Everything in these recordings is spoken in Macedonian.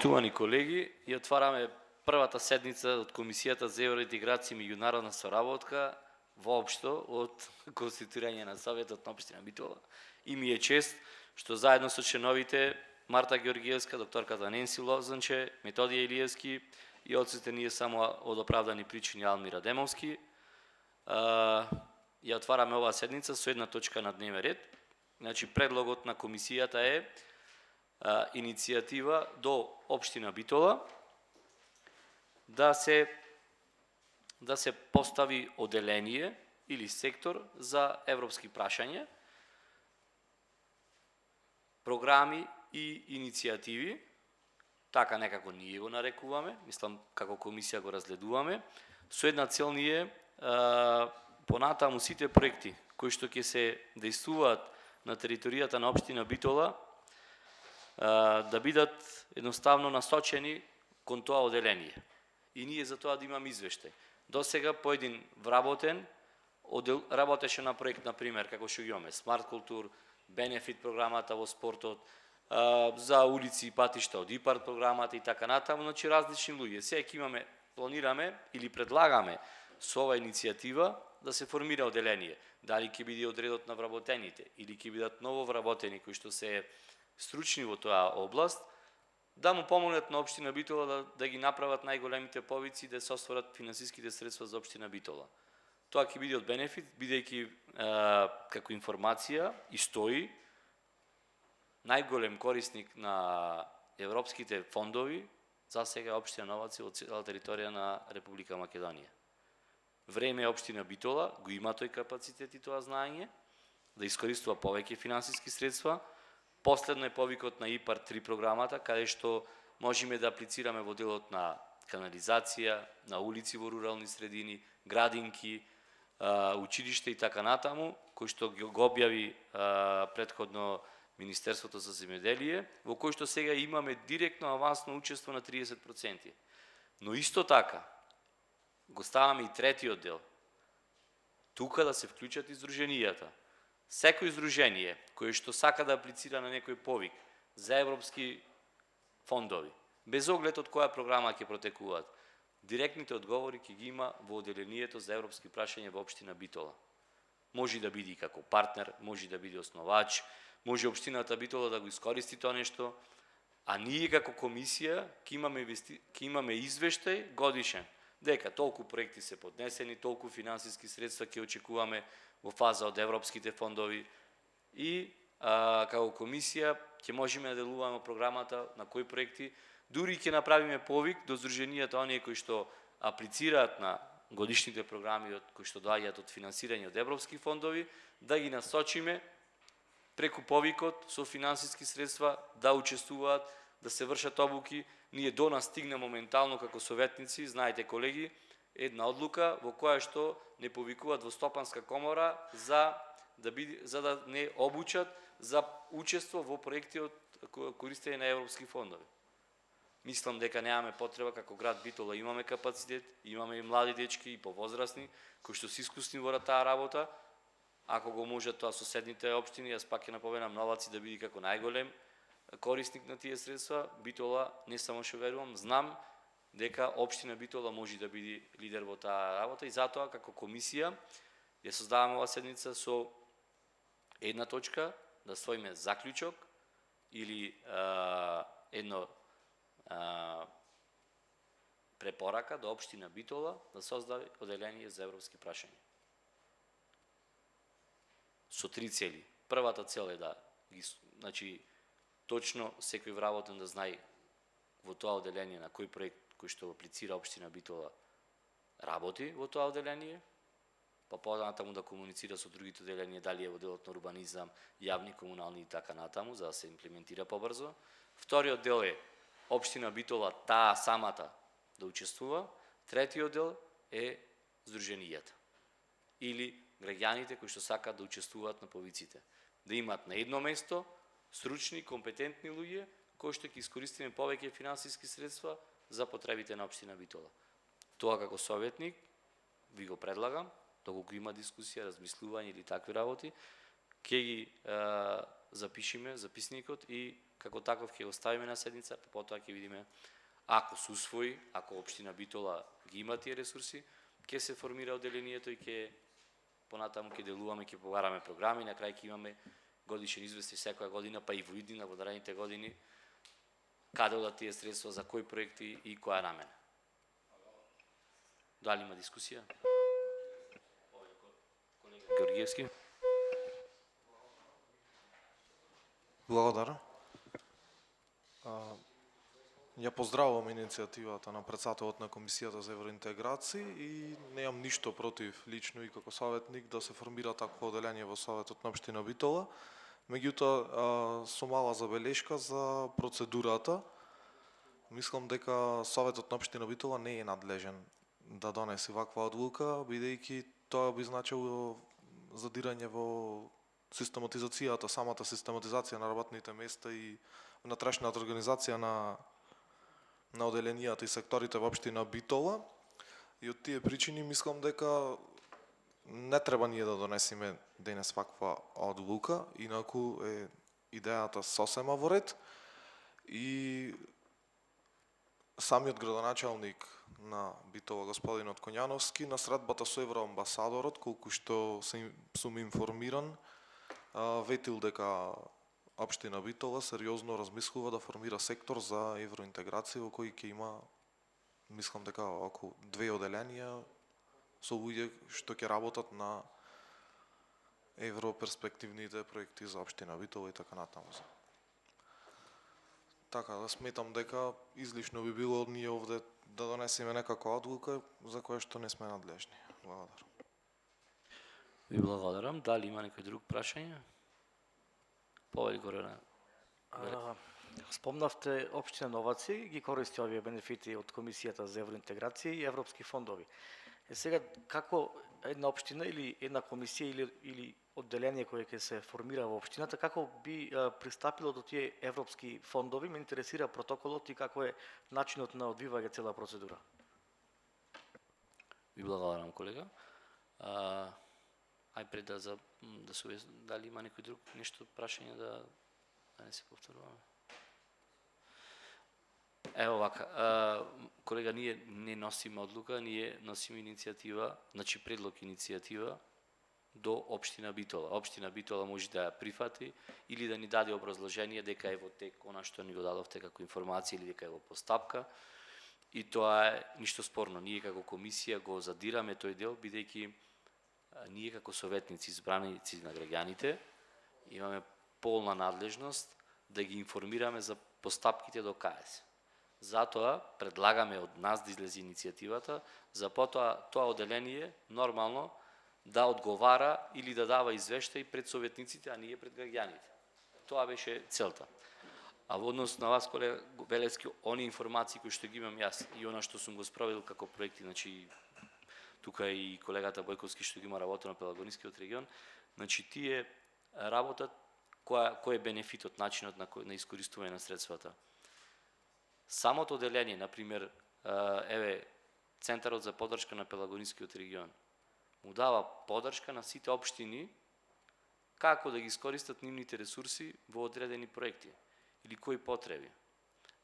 Почитувани колеги, и отвараме првата седница од Комисијата за евроинтеграција и меѓународна соработка воопшто од конституирање на Советот на општина Битола. И ми е чест што заедно со членовите Марта Георгиевска, докторката Ненси Лозанче, Методија Илиевски и отсутен само од оправдани причини Алмира Демовски, ја отвараме оваа седница со една точка на дневен ред. Значи, предлогот на комисијата е иницијатива до општина Битола да се постави оделение или сектор за европски прашања, програми и иницијативи, така некако ние го нарекуваме, мислам како комисија го разгледуваме, со една цел ние понатаму сите проекти кои што ќе се действуваат на територијата на општина Битола да бидат едноставно насочени кон тоа оделение. И ние за тоа да имаме извештај. До сега по един вработен работеше на проект, например, како што имаме Смарт Култур, Бенефит програмата во спортот, за улици и патишта од ИПАРТ програмата и така натаму, значи различни луѓе. Сега ќе имаме, планираме или предлагаме со ова иницијатива да се формира оделение. Дали ќе биде одредот на вработените или ќе бидат ново вработени кои што се стручни во тоа област, да му помогнат на општина Битола да ги направат најголемите повици да се остварат финансиските средства за општина Битола. Тоа ќе биде од бенефит, бидејќи како информација и стои најголем корисник на европските фондови за сега општина Новаци од цела територија на Република Македонија. Време е општина Битола, го има тој капацитет и тоа знаење, да искористува повеќе финансиски средства. Последно е повикот на ИПАРТ 3 програмата, каде што можеме да аплицираме во делот на канализација, на улици во рурални средини, градинки, училиште и така натаму, кој што го објави претходно Министерството за земјоделие, во кој што сега имаме директно авансно учество на 30%. Но исто така, го ставаме и третиот дел. Тука да се вклучат издруженијата. Секој издружение кој што сака да аплицира на некој повик за европски фондови, без оглед од која програма ќе протекуваат, директните одговори ќе ги има во оделението за европски прашања во општина Битола. Може да биде и како партнер, може да биде основач, може општината Битола да го искористи тоа нешто, а ние како комисија ќе имаме извештај годишен, дека толку проекти се поднесени, толку финансиски средства ќе очекуваме во фаза од европските фондови и како комисија ќе можеме да делуваме програмата на кои проекти, дури ќе направиме повик до здруженијата оние кои што аплицираат на годишните програми кои што доаѓаат од финансирање од европски фондови, да ги насочиме преку повикот со финансиски средства да учествуваат, да се вршат обуки. Ние до нас стигна моментално како советници, знаете колеги, една одлука во која што не повикуваат во Стопанска комора за да не обучат за учество во проекти од користење на европски фондови. Мислам дека немаме потреба, како град Битола имаме капацитет, имаме и млади дечки и повозрасни кои што се искусни во таа работа. Ако го можат тоа соседните општини, јас пак ќе напоменам Новаци да биде како најголем корисник на тие средства. Битола, не само што верувам, знам дека општина Битола може да биде лидер во таа работа и затоа како комисија ја создаваме оваа седница со една точка да ставиме заклучок или едно препорака до општина Битола да создаде оделение за европски прашања. Со три цели. Првата цел е да значи точно секој вработен да знае во тоа оделение на кој проект кој што аплицира општина Битола работи во тоа оделение, па понатаму да комуницира со другите оделенија, дали е во делот на урбанизам, јавни, комунални и така натаму, за да се имплементира побрзо. Вториот дел е општина Битола таа самата да учествува. Третиот дел е здруженијата или граѓаните кои што сакаат да учествуваат на повиците. Да имат на едно место стручни, компетентни луѓе кои што ќе искористиме повеќе финансиски средства за потребите на општина Битола. Тоа како советник ви го предлагам, доколку има дискусија, размислување или такви работи, ќе ги запишиме записникот и како таков ќе го ставиме на седница, потоа ќе видиме ако се усвои, ако општина Битола ги има тие ресурси, ќе се формира одделението и ќе понатаму ќе делуваме, ќе погараме програми, на крај ќе имаме годишен известник секоја година, па и во иднина во наредните години, каде одат тие средства, за кои проекти и која намена. Дали има дискусија? Колега Георгиевски. Благодарам. Ја поздравувам иницијативата на председателот на Комисијата за евроинтеграција и немам ништо против лично и како советник да се формира такво одделение во Советот на општина Битола. Меѓутоа, со мала забелешка за процедурата, мислам дека Советот на општина Битола не е надлежен да донесе ваква одлука, бидејќи тоа би значило задирање во систематизацијата, самата систематизација на работните места и внатрешната организација на одделенијата и секторите во општина Битола. И од тие причини мислам дека не треба ние да донесеме денес ваква одлука, инаку е идејата сосема во ред. И самиот градоначалник на Битола, господинот Коњановски, на средбата со евроамбасадорот, колку што сум информиран, ветил дека општина Битола сериозно размислува да формира сектор за евроинтеграција во кој ќе има, мислам дека околу 2 одделенија со луѓе што ќе работат на европерспективните проекти за општина Битола и така натаму. Така да сметам дека излишно би било ние овде да донесеме некаква одлука за која што не сме надлежни. Благодарам. Ви благодарам. Дали има некој друг прашање? Повели Горана. Спомнавте општина Новаци ги користи овие бенефити од Комисијата за евроинтеграција и европски фондови. Сега како една општина или една комисија или одделение кое ќе се формира во општината, како би пристапило до тие европски фондови? Ме интересира протоколот и како е начинот на одвивање цела процедура. Ви благодарам, колега. Ај пред да се дали има некој друг нешто прашање да не се повторуваме. Ево вака, колега, ние не носиме одлука, ние носиме иницијатива, значи предлог иницијатива до општина Битола. Општина Битола може да ја прифати или да ни даде образложение дека е во тек она што ни го дадовте како информација или дека е во постапка. И тоа е ништо спорно. Ние како комисија го задираме тој дел, бидејќи ние како советници, избраници на граѓаните, имаме полна надлежност да ги информираме за постапките до КС. Затоа предлагаме од нас да излезе иницијативата, за потоа тоа одделение нормално да одговара или да дава извештај пред советниците, а ние пред граѓаните. Тоа беше целта. А во однос на вас, колега Белецки, они информации кои што ги имам јас и она што сум го спроведил како проекти, значи тука и колегата Бојковски што ги има работа на Пелагонискиот регион, значи тие работат кој е бенефитот, начинот на искористување на средствата. Самото одделение, например, еве Центарот за поддршка на Пелагонискиот регион, му дава поддршка на сите општини како да ги искористат нивните ресурси во одредени проекти или кои потреби.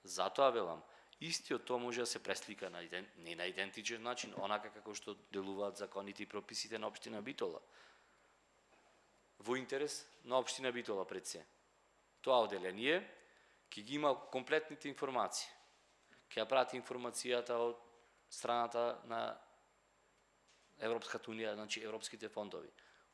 Затоа велам, истиот тоа може да се преслика не на идентичен начин, онака како што делуваат законите и прописите на општина Битола. Во интерес на општина Битола пред се. Тоа одделение ќе ги има комплетните информации. Ќе ја прати информацијата од страната на Европската унија, значи европските фондови.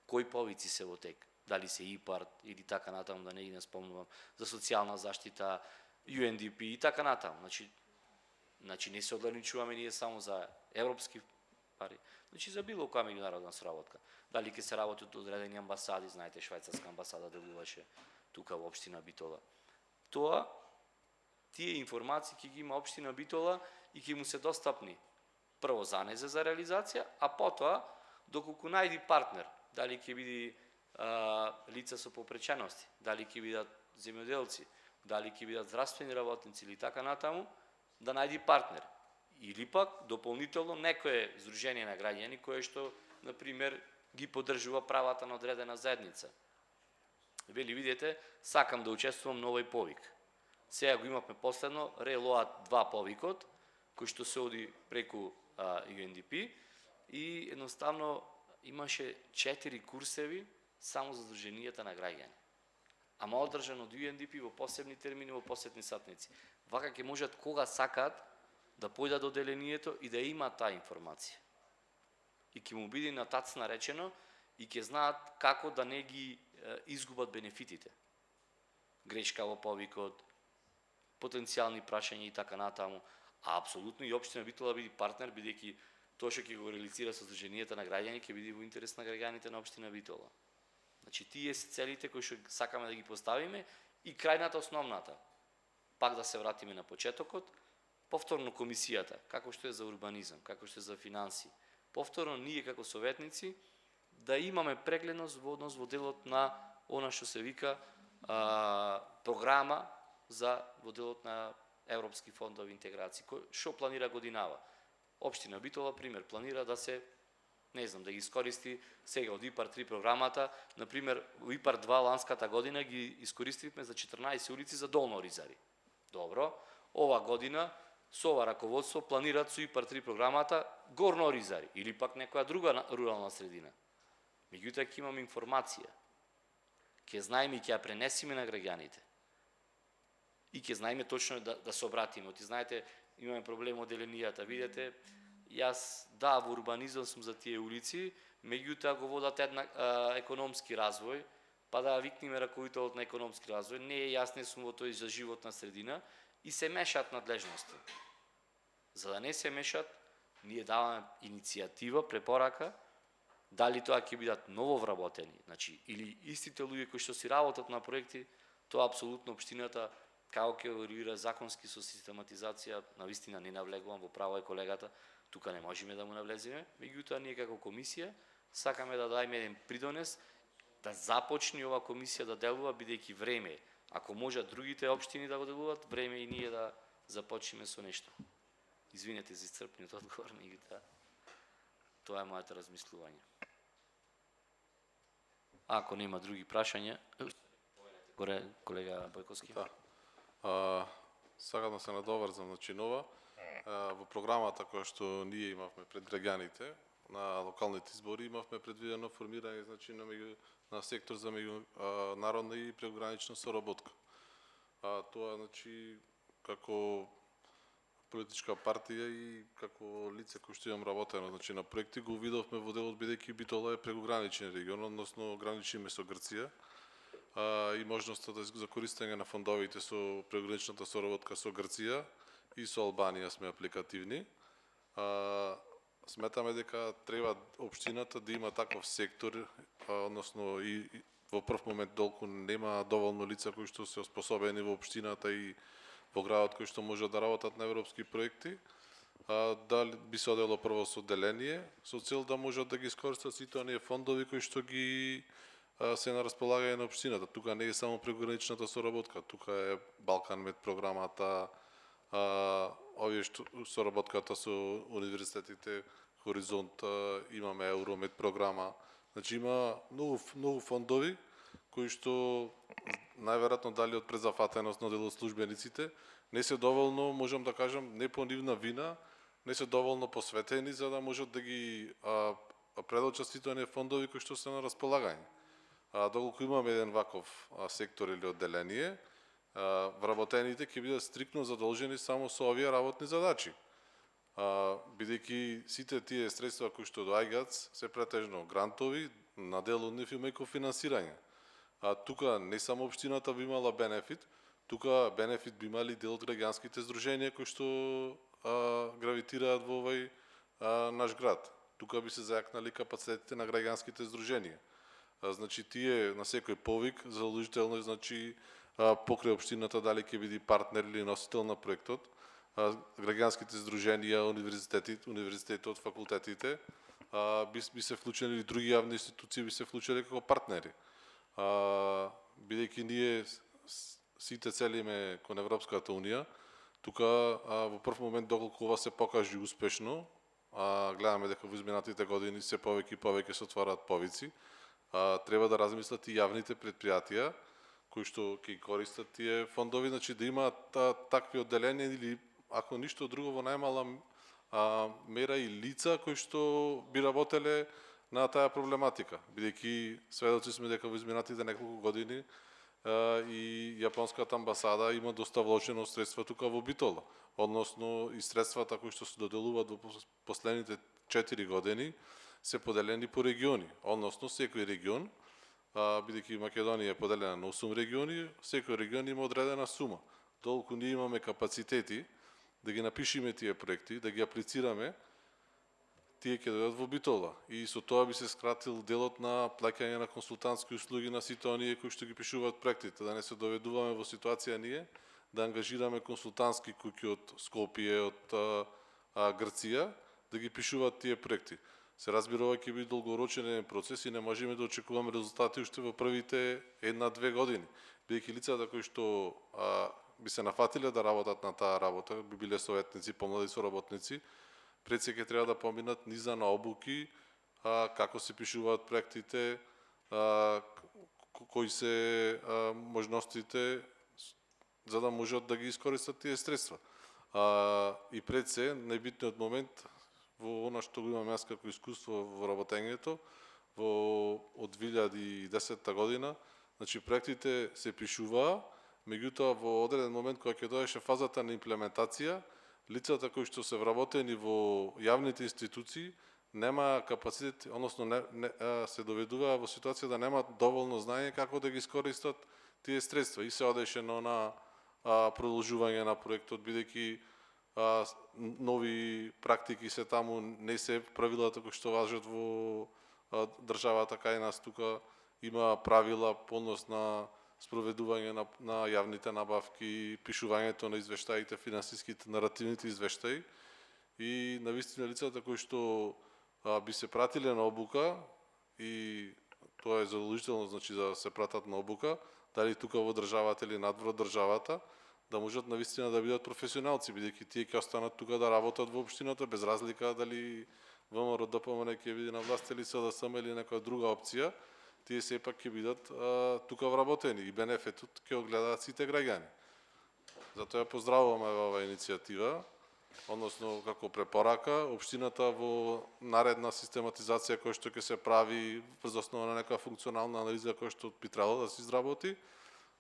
Кои повици се во тек? Дали се ИПАРТ или така натаму, да не ги спомнувам, за социјална заштита, UNDP и така натаму. Значи не се ограничуваме ние само за европски пари, значи за било која меѓународна сработка. Дали ќе се работи од одредени амбасади, знаете, швајцарска амбасада делуваше тука во општина Битола. Тоа, тие информации ќе ги има општина Битола и ќе му се достапни прво занезе за реализација, а потоа, доколку најди партнер, дали ќе биде лица со попречености, дали ќе бидат земјоделци, дали ќе бидат здравствени работници или така натаму, да најди партнер. Или пак, дополнително, некое здружение на граѓани кое што, например, ги поддржува правата на одредена заедница. Вели, видите, сакам да учествувам на овој повик. Сега го имавме последно, Релоат 2 повикот, кој што се оди преку UNDP и едноставно имаше 4 курсеви само за здруженијата на граѓани. Ама одржан од UNDP во посебни термини, во посебни сатници. Вака ќе можат кога сакаат да појдат до делението и да имаат таа информација. И ќе му биде на тац наречено и ќе знаат како да не ги изгубат бенефитите. Грешка во повикот, потенцијални прашања и така натаму. А апсолутно и општина Битола биде партнер, бидејќи тоа што ќе го реализира со здруженијата на граѓани ќе биде во интерес на граѓаните на општина Битола. Значи тие се целите кои што сакаме да ги поставиме и крајната основната. Пак да се вратиме на почетокот, повторно комисијата, како што е за урбанизам, како што е за финанси. Повторно ние како советници да имаме прегледност во однос во делот на она што се вика програма за во делот на европски фондови интеграција, што планира годинава. Општина Битола, пример, планира да се, не знам, да ги искористи сега од ИПАР 3 програмата, например, во ИПАР 2 ланската година ги искористивме за 14 улици за Долно Оризари. Добро, ова година со ова раководство планираат со ИПАР 3 програмата Горно Оризари или пак некоја друга рурална средина. Меѓутоа ќе имаме информација, ќе знаеме и ќе ја пренесиме на граѓаните. И ќе знаеме точно да се обратиме. Оти знаете, имаме проблем од деленијата. Видете, јас во урбанизам сум за тие улици, меѓутоа го водат економски развој, па да викнеме раководителот на економски развој, не е јас не сум во тој за животна средина и се мешаат надлежности. За да не се мешат, ние даваме иницијатива, препорака, дали тоа ќе бидат ново вработени, значи, или истите луѓе кои што си работат на проекти, тоа апсолутно општината како ќе регулира законски со систематизација, навистина не навлегувам, во право е колегата, тука не можеме да му навлеземе, меѓутоа ние како комисија сакаме да дадеме еден придонес, да започне ова комисија да делува, бидејќи време, ако можат другите општини да го делуваат, време и ние да започнеме со нешто. Извинете за исцрпниот одговор, меѓутоа тоа е моето размислување. Ако нема други прашања, горе колега Бојковски. Да. Сакам да се надоврзам на чинова. Во програмата која што ние имавме пред граѓаните на локалните избори имавме предвидено формирање значи на сектор за меѓународна и прекогранична соработка. Тоа значи како политичка партија и како лице кој што имам работено значи на проекти го видовме во делот бидејќи Битола е прекограничен регион, односно граничиме со Грција. И можноста за користење на фондовите со прекограничната соработка со Грција и со Албанија сме апликативни. Сметаме дека треба општината да има таков сектор, односно и во прв момент долку нема доволно лица кои што се способени во општината и во градот кои што можат да работат на европски проекти, дали би се одело прво со деление, со цел да можат да ги искористат сите оние фондови кои што ги се на располагање на општината. Тука не е само прекограничната соработка, тука е Балканмед програмата, овие што соработката со универзитетите, Хоризонт, имаме Евромед програма. Значи има многу фондови кои што најверојатно дали од презафатеност на дел од службениците не се доволно, можам да кажам, не по нивна вина, не се доволно посветени за да можат да ги предочат сите оние фондови кои што се на располагање. Доколку имаме еден ваков сектор или одделение, вработените ќе бидат стриктно задолжени само со овие работни задачи. Бидејќи сите тие средства кои што доаѓаат се претежно грантови, на дел од нив има и кофинансирање. Тука не само општината би имала бенефит, тука бенефит би имали дел од граѓанските здруженија кои што гравитираат во овој наш град. Тука би се зајакнали капацитетите на граѓанските здруженија. Значи тие на секој повик задолжително значи покрај општината дали ќе биде партнер или носител на проектот, граѓанските здруженија, универзитетот, факултетите би се вклучени и други јавни институции би се вклучени како партнери. Бидејќи ние сите целиме кон Европската унија, тука во прв момент доколку ова се покаже успешно, гледаме дека во изминатите години се повеќе и повеќе се отвараат повици, треба да размислат и јавните предпријатија кои што ќе користат тие фондови, значи да имаат такви одделенија или ако ништо друго во најмала мера и лица кои што би работеле на таа проблематика, бидејќи сведоци сме дека во изминатите неколку години и јапонската амбасада има доста вложено средства тука во Битола, односно и средствата кои што се доделуваат во последните 4 години се поделени по региони, односно секој регион, бидејќи Македонија е поделена на 8 региони, секој регион има одредена сума. Толку ние имаме капацитети да ги напишеме тие проекти, да ги аплицираме, тие ќе дојдат во Битола и со тоа би се скратил делот на плаќање на консултантски услуги на сите оние кои што ги пишуваат проектите, да не се доведуваме во ситуација ние да ангажираме консултантски куќи од Скопје, од Грција, да ги пишуваат тие проекти. Се разбира, ова ќе биде долгорочен процес и не можеме да очекуваме резултати уште во првите 1-2 години, бидејќи лицата кои што би се нафатиле да работат на таа работа, би биле советници, помлади соработници, пред се ќе треба да поминат низа на обуки, како се пишуваат проектите, кои се можностите за да можат да ги искористат тие средства. И пред се, најбитниот момент во она што го имам јас како искуство во работењето, од 2010 година, значи проектите се пишуваа, меѓутоа во одреден момент кога ќе доеше фазата на имплементација, лицата кои што се вработени во јавните институции нема капацитет, односно се доведуваа во ситуација да немаат доволно знаење како да ги искористат тие средства и се одеше на продолжување на проектот, бидејќи нови практики се таму, не се правилата кои што важат во државата кај нас, тука има правила полност на спроведување на јавните набавки, пишувањето на извештаите, финансиските, наративните извештаи и навистина лицата кои што би се пратиле на обука и тоа е задолжително, значи да се пратат на обука, дали тука во државата или надвор од државата, да можат навистина да бидат професионалци, бидејќи тие ќе останат тука да работат во општината без разлика дали ВМРО ДПМН ќе биде на власт или СДСМ или некоја друга опција, тие сепак ќе бидат тука вработени и бенефитот ќе го гледаат сите граѓани. Затоа ја поздравуваме оваа иницијатива, односно како препорака, општината во наредна систематизација која што ќе се прави врз основа на некоја функционална анализа која што би требало да се изработи,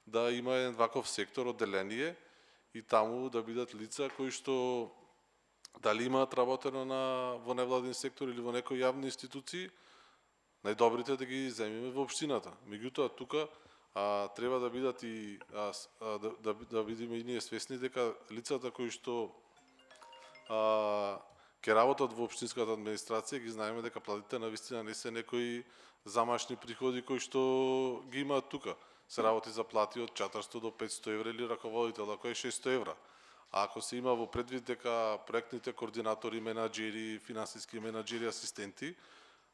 да има еден ваков сектор, одделение и таму да бидат лица кои што дали имаат работено во невладин сектор или во некои јавни институции, најдобрите да ги земиме во општината. Меѓутоа тука треба да бидат и да бидеме и ние свесни дека лицата кои што ќе работат во општинската администрација, ги знаеме дека платите навистина не се некои замашни приходи кои што ги имаат тука. Се работи за плати од 400 до 500 евра или раководител ако е 600 евра. А ако се има во предвид дека проектните координатори, менаџери, финансиски менаџери, асистенти,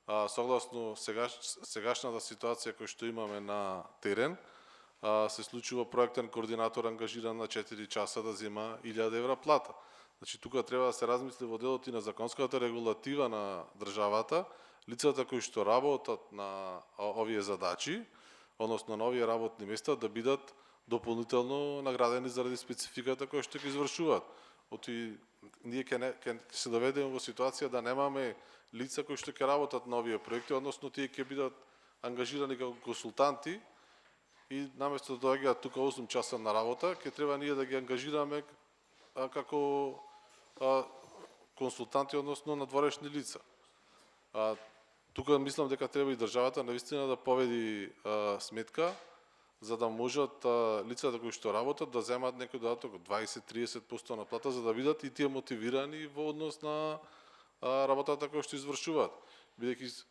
согласно сегашната ситуација која што имаме на терен, се случува проектен координатор ангажиран на 4 часа да зема 1000 евра плата. Значи тука треба да се размисли во делот и на законската регулатива на државата, лицата кои што работат на овие задачи, односно на овие работни места, да бидат дополнително наградени заради спецификата која што ќе извршуваат. Оти ние ќе се доведеме во ситуација да немаме лица кои што ќе работат на овие проекти, односно тие ќе бидат ангажирани како консултанти и наместо да доаѓаат тука 8 часа на работа, ќе треба ние да ги ангажираме како консултанти, односно надворешни лица. Тука мислам дека треба и државата навистина да поведи сметка за да можат лицата кои што работат да земат некој додаток од 20-30% на плата, за да бидат и тие мотивирани во однос на работата која што извршуваат. Бидејќи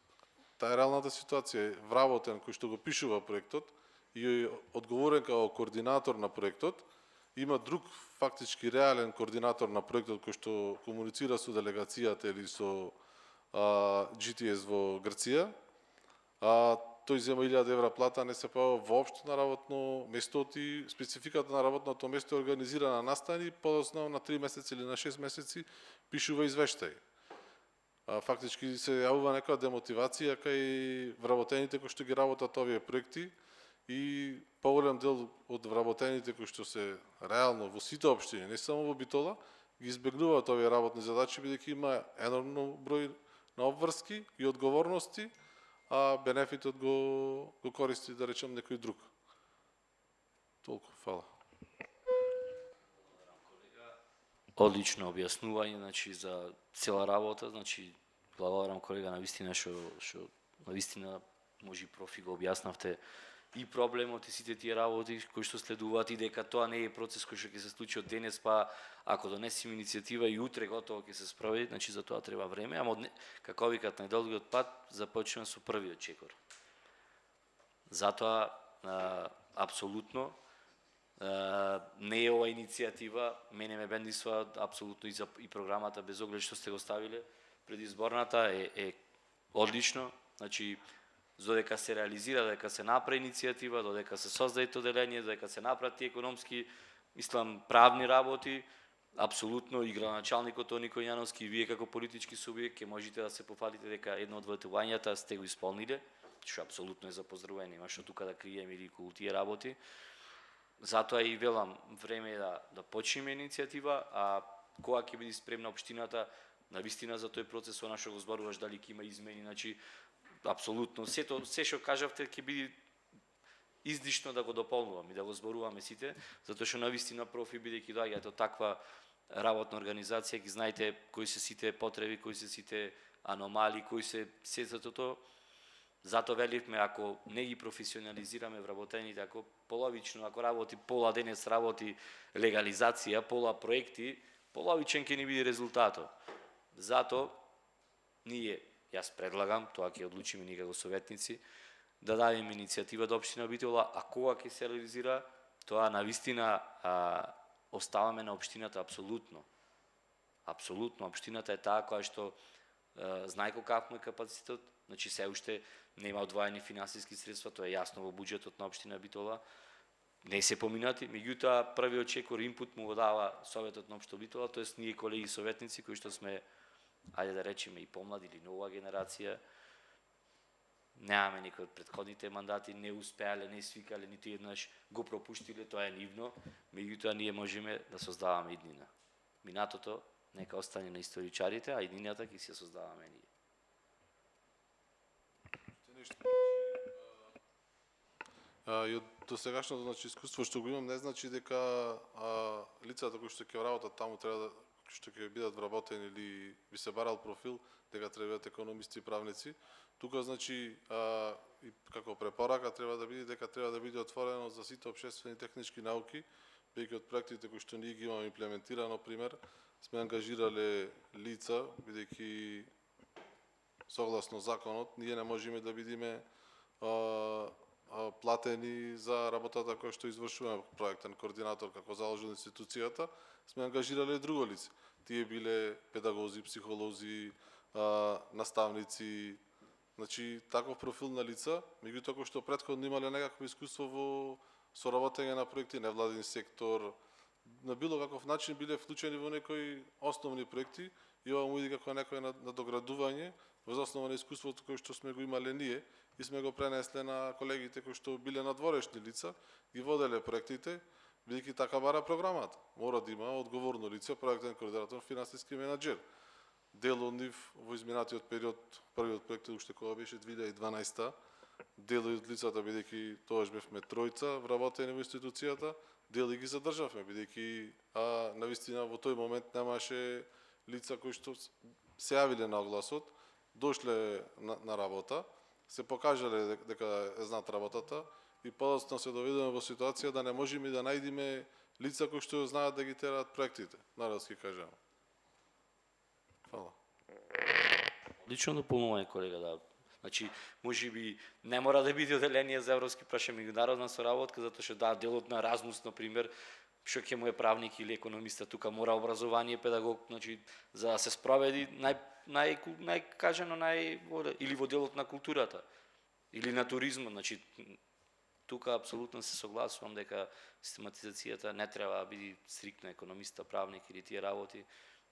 таа е реалната ситуација, вработен кој што го пишува проектот и одговорен како координатор на проектот, има друг фактички реален координатор на проектот кој што комуницира со делегацијата или со GTS во Грција, тој зема 1000 евра плата, не се пава воопшто на работно место и спецификата на работното место е организирана настани, подоцна на 3 месеци или на 6 месеци пишува извештај. Фактички се јавува некоја демотивација кај вработените кои што ги работат овие проекти и поголем дел од вработените кои што се реално во сите општини, не само во Битола, ги избегнуваат овие работни задачи бидејќи има енормно број на обврски и одговорности, а бенефитот го користи, да речем, некој друг. Толку, фала. Одлично објаснување, значи за цела работа, значи благодарам колега навистина што навистина може и профи го објаснавте и проблемот и сите тие работи кои што следуваат и дека тоа не е процес кој што ќе се случи од денес, па ако донесеме иницијатива и утре готово ќе се спроведи, значи за тоа треба време, ама како викат најдолгиот пат започнува со првиот чекор. Затоа апсолутно не е ова иницијатива, мене ме бендисва апсолутно и програмата без оглед што сте го ставиле предизборната е одлично, значи додека се реализира, додека се направи иницијатива, додека се создаде одделение, додека се направи економски, мислам, правни работи, апсолутно и градоначалникот Никој Јановски и вие како политички субјект ќе можете да се пофатите дека едно од ветувањата сте го исполниле, што апсолутно е за поздравување, нема што тука да криеме или околу тие работи. Затоа и велам, време е да почнеме иницијатива, а кога ќе биде спремна општината, навистина за тој процес, она што го зборуваш, дали ќе има измени, значи, апсолутно, се што кажавте ќе биде издишно да го дополнуваме и да го зборуваме сите, затоа што навистина профи, бидејќи доаѓаат од таква работна организација, ги знаете кои се сите потреби, кои се сите аномалии, кои се сето. Зато веливме, ако не ги професионализираме вработените, ако половично, ако работи пола денес работи легализација, пола проекти, половичен ќе ни биде резултатот. Зато ние, јас предлагам, тоа ќе одлучиме ние како советници, да дадеме иницијатива до општина Битола, а кога ќе се реализира, тоа навистина оставаме на општината апсолутно. Апсолутно, општината е таа која што знае каков е капацитет, значи се уште нема одвоени финансиски средства, тоа е јасно во буџетот на општина Битола, не се поминати, меѓутоа првиот чекор инпут му го дава Советот на општина Битола, тоест ние колеги советници кои што сме, ајде да речеме и помлади или нова генерација, немаме некои од претходните мандати, не успеале, не свикале, ниту еднаш го пропуштиле, тоа е нивно, меѓутоа ние можеме да создаваме иднина. Минатото нека остане на историчарите, а иднината ќе се создаваме ние. И од досегашното, значи, искуство што го имам, не значи дека лицата кои што ќе работат таму треба да што ќе бидат вработени или би се барал профил, дека треба да бидат економисти и правници. Тука, значи, и како препорака треба да биде дека треба да биде отворено за сите општествени технички науки, бидејќи од проектите кои што ние ги имаме имплементирано, пример, сме ангажирале лица, бидејќи согласно законот, ние не можеме да бидеме платени за работата која што извршуваме, проектен координатор како заложено институцијата, сме ангажирале друго лице. Тие биле педагози, психолози, наставници, значи таков профил на лица, меѓутоа кои што претходно имале некакво искуство во соработење на проекти, невладин сектор, на било каков начин биле вклучени во некои основни проекти и ова му иде како некој надоградување во основа на искуството кое што сме го имале ние и сме го пренесле на колегите кои што биле надворешни лица, ги воделе проектите, бидејќи така бара програмата. Мора да има одговорно лице, проектен координатор, финансиски менаџер. Дел од нив во изминатиот период, првиот проект уште кога беше 2012, дел од лицата, бидејќи тогаш бевме тројца вработени во институцијата, дел и ги задржавме, бидејќи навистина во тој момент немаше лица кои што се јавиле на огласот, дошле на работа, се покажале дека знаат работата и подоцна се доведеме во ситуација да не можеме да најдеме лица кои што знаат да ги тераат проектите, народски кажано. Фала. Лично дополнување, колега, да. Значи, може би не мора да биде одделение за европски прашања, меѓународна соработка, затоа што да, делот на Еразмус, например, што ќе му е правник или економиста, тука мора образование, педагог, значи, за да се спроведи или во делот на културата, или на туризмот, значи, тука апсолутно се согласувам дека систематизацијата не треба да биде стриктно економиста, правник или тие работи.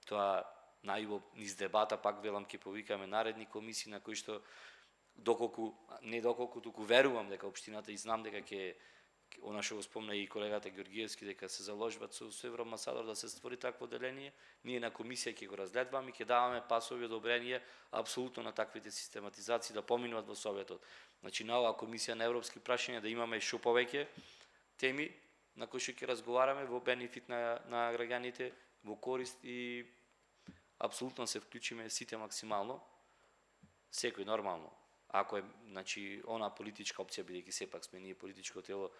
Тоа најво низ дебата, пак велам, ќе повикаме наредни комисии на кои што доколку туку верувам дека општината и знам дека ќе она што го спомна и колегата Георгиевски, дека се заложуваат со Евромасадор да се створи такво деление, ние на комисија ќе го разгледваме и ќе даваме пасови одобрение апсолутно на таквите систематизации да поминуваат во Советот. Значи на оваа комисија на европски прашања да имаме што повеќе теми на кои што ќе разговараме во бенефит на граѓаните, во корист и апсолутно се вклучиме сите максимално, секој нормално. Ако е, значи, она политичка опција, бидејќи сепак сме ние политичко тело,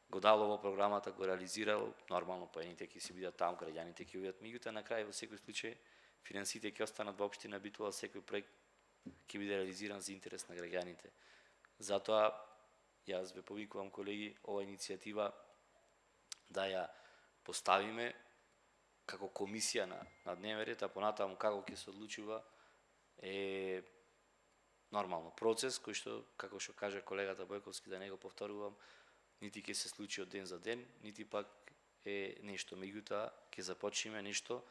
го дало во програмата, го реализирал, нормално поените ќе си бидат таму, граѓаните ќе бидат, меѓутоа на крај во секој случај финансите ќе останат во општина Битола, секој проект ќе биде реализиран за интерес на граѓаните. Затоа јас ве повикувам, колеги, ова иницијатива да ја поставиме како комисија на дневен ред, а понатаму како ќе се одлучува е нормално процес кој што, како што каже колегата Бојковски, да не го повторувам, нити ќе се случи од ден за ден, нити пак е нешто, меѓутоа ќе започнеме нешто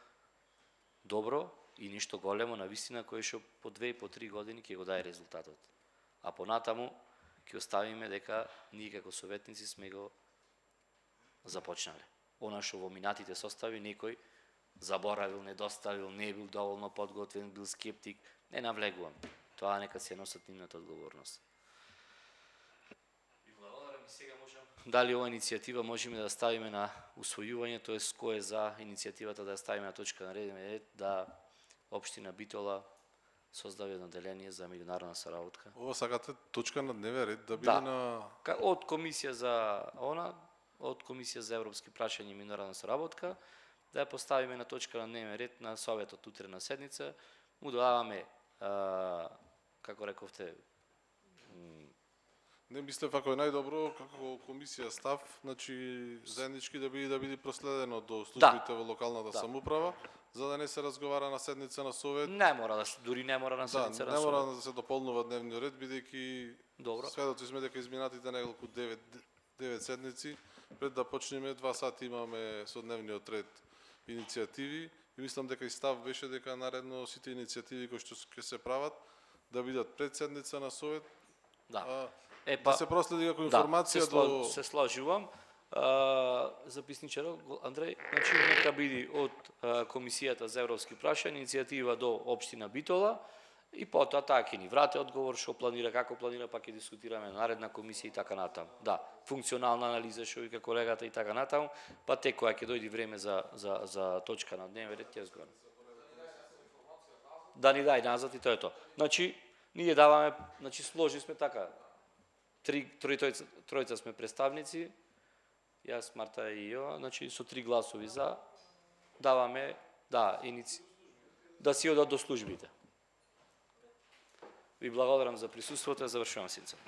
добро и нешто големо на вистина кој што по 2 и по 3 години ќе го даде резултатот. А понатаму ќе оставиме дека ние како советници сме го започнале. Она што во минатите состави некој заборавил, недоставил, не бил доволно подготвен, бил скептик, не навлегувам. Тоа нека се носат нивната одговорност. И благодарам и сега можам. Дали ова иницијатива можеме да ставиме на усвојување, тоест кој е за иницијативата да ја ставиме на точка на ред да општина Битола создаде едно деление за меѓународна соработка. Ова сакате точка на дневен ред да биде на Од комисија за европски прашања и меѓународна соработка да ја поставиме на точка на дневен ред на советот утре на седница, му даваме како рековте, Не мислев ако е најдобро како комисија став, значи заеднички да биде проследено до службите во локалната самоуправа, за да не се разговара на седница на совет. не мора дури не мора на седница на не совет. мора да се дополнува дневниот ред, бидејќи сведоци сме дека изминатите неколку 9 седници пред да почнеме 2 сати имаме со дневниот ред иницијативи и мислам дека и став беше дека наредно сите иницијативи кои што ќе се прават да бидат пред седница на совет. Да се проследи како информација до се сложувам. Записничарот Андреј, значи нека биде од комисијата за европски прашања иницијатива до општина Битола и потоа таа ќе ни врати одговор што планира, како планира, па ќе дискутираме на наредна комисија и така натаму. Да, функционална анализа што вика колегата и така натаму, па кога ќе дојде време за точка на дневен ред ќе разговараме. Да ни дај назад и тоа е тоа. Значи ние даваме, значи сложи сме така. Тројца сме представници, јас, Марта и Јова, значи со 3 гласови за даваме да си одат до службите. Ви благодарам за присуството и завршувам седницата.